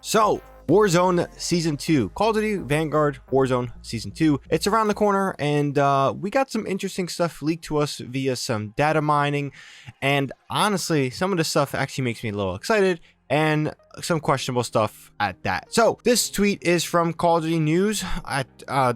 So, Warzone Season 2, Call of Duty Vanguard Warzone Season 2. It's around the corner, and we got some interesting stuff leaked to us via some data mining. And honestly, some of the stuff actually makes me a little excited, and some questionable stuff at that. So this tweet is from Call of Duty News. At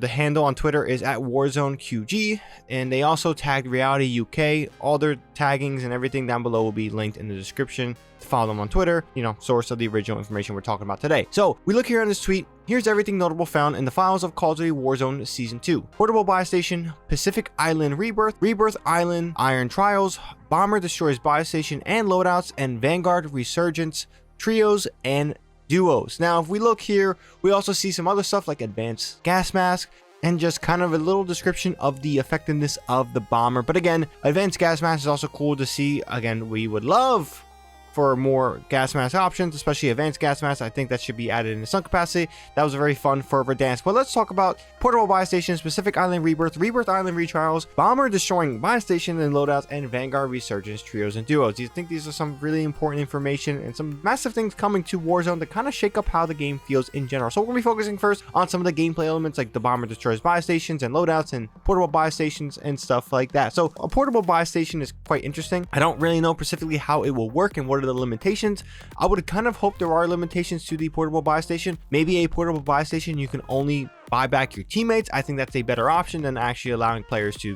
the handle on Twitter is at Warzone QG, and they also tagged Reality UK. All their taggings and everything down below will be linked in the description. Follow them on Twitter, source of the original information we're talking about today. So we look here on this tweet. Here's everything notable found in the files of Call of Duty Warzone Season 2. Portable buy station, Pacific Island Rebirth, Rebirth Island, Iron Trials, Bomber destroys buy station and loadouts, and Vanguard Resurgence, trios, and duos. Now, if we look here, we also see some other stuff like advanced gas mask, and just kind of a little description of the effectiveness of the bomber. But again, advanced gas mask is also cool to see. Again, we would love for more gas mask options, especially advanced gas masks. I think that should be added in some capacity. That was a very fun fervor dance. But let's talk about portable buy stations, Pacific Island Rebirth, Rebirth Island Retrials, Bomber destroying buy station and loadouts, and Vanguard Resurgence, trios, and duos. You think these are some really important information and some massive things coming to Warzone to kind of shake up how the game feels in general. So we're going to be focusing first on some of the gameplay elements like the Bomber destroys buy stations and loadouts and portable buy stations and stuff like that. So a portable buy station is quite interesting. I don't really know specifically how it will work and what are the limitations. I would kind of hope there are limitations to the portable buy station. Maybe a portable buy station you can only buy back your teammates. I think that's a better option than actually allowing players to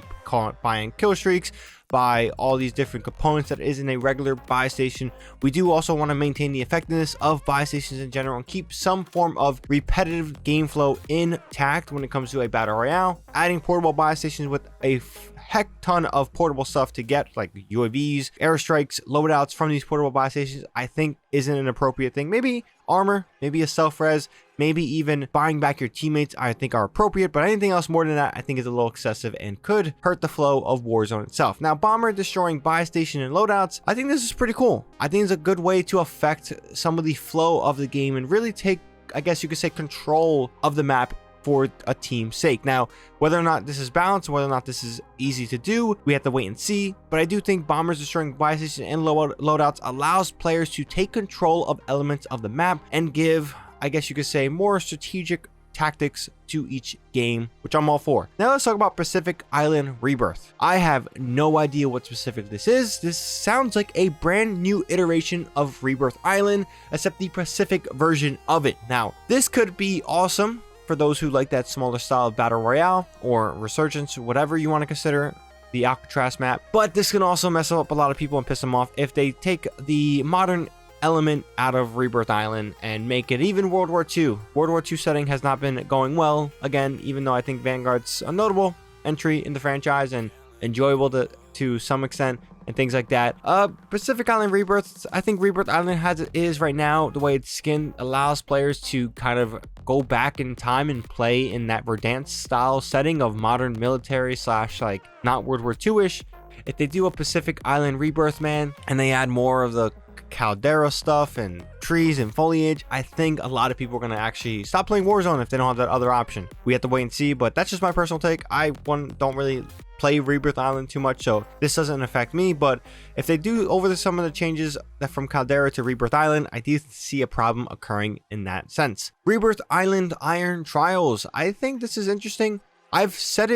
buy in kill streaks, buy all these different components that isn't a regular buy station. We do also want to maintain the effectiveness of buy stations in general and keep some form of repetitive game flow intact when it comes to a battle royale. Adding portable buy stations with a heck ton of portable stuff to get, like UAVs, airstrikes, loadouts from these portable buy stations, I think isn't an appropriate thing. Maybe armor, maybe a self-res, maybe even buying back your teammates, I think are appropriate, but anything else more than that I think is a little excessive and could hurt the flow of Warzone itself. Now, Bomber destroying buy station and loadouts, I think this is pretty cool. I think it's a good way to affect some of the flow of the game and really take, I guess you could say, control of the map for a team's sake. Now, whether or not this is balanced, whether or not this is easy to do, we have to wait and see. But I do think Bombers destroying buy station and loadouts allows players to take control of elements of the map and give, I guess you could say, more strategic tactics to each game, which I'm all for. Now let's talk about Pacific Island Rebirth. I have no idea what specific this is. This sounds like a brand new iteration of Rebirth Island, except the Pacific version of it. Now, this could be awesome for those who like that smaller style of battle royale or resurgence, whatever you want to consider the Alcatraz map. But this can also mess up a lot of people and piss them off if they take the modern element out of Rebirth Island and make it even World War II. World War II setting has not been going well, again, even though I think Vanguard's a notable entry in the franchise and enjoyable to some extent and things like that. Pacific Island Rebirth, I think Rebirth Island as it is right now, the way it's skinned allows players to kind of go back in time and play in that Verdansk style setting of modern military slash like not World War II-ish. If they do a Pacific Island Rebirth, man, and they add more of the caldera stuff and trees and foliage, I think a lot of people are going to actually stop playing Warzone if they don't have that other option. We have to wait and see, but that's just my personal take. I don't really play Rebirth Island too much, so this doesn't affect me. But if they do over some of the changes that from Caldera to Rebirth Island, I do see a problem occurring in that sense. Rebirth Island Iron Trials, I think this is interesting. I've said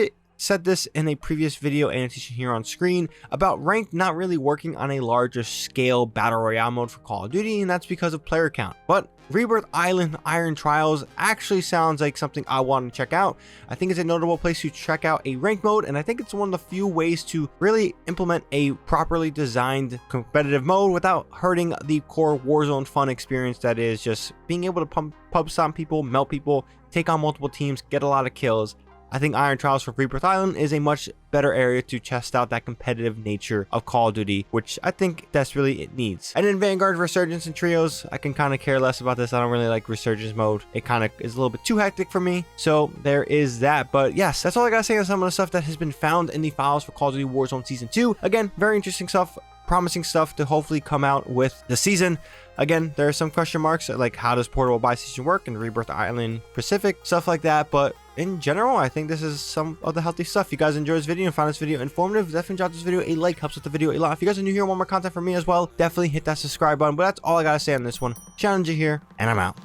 this in a previous video annotation here on screen about ranked not really working on a larger scale battle royale mode for Call of Duty, and that's because of player count. But Rebirth Island Iron Trials actually sounds like something I want to check out. I think it's a notable place to check out a ranked mode, and I think it's one of the few ways to really implement a properly designed competitive mode without hurting the core Warzone fun experience that is just being able to pub stomp people, melt people, take on multiple teams, get a lot of kills. I think Iron Trials for Rebirth Island is a much better area to test out that competitive nature of Call of Duty, which I think desperately it needs. And in Vanguard Resurgence and Trios, I can kind of care less about this. I don't really like Resurgence mode. It kind of is a little bit too hectic for me. So there is that. But yes, that's all I gotta say on some of the stuff that has been found in the files for Call of Duty Warzone Season 2. Again, very interesting stuff. Promising stuff to hopefully come out with the season. Again, there are some question marks like how does portable buy station work in Rebirth Island Pacific, stuff like that. But in general, I think this is some of the healthy stuff. If you guys enjoyed this video and found this video informative, definitely drop this video a like, helps with the video a lot. If you guys are new here and want more content from me as well, definitely hit that subscribe button. But that's all I gotta say on this one. ShadowNinja here, and I'm out.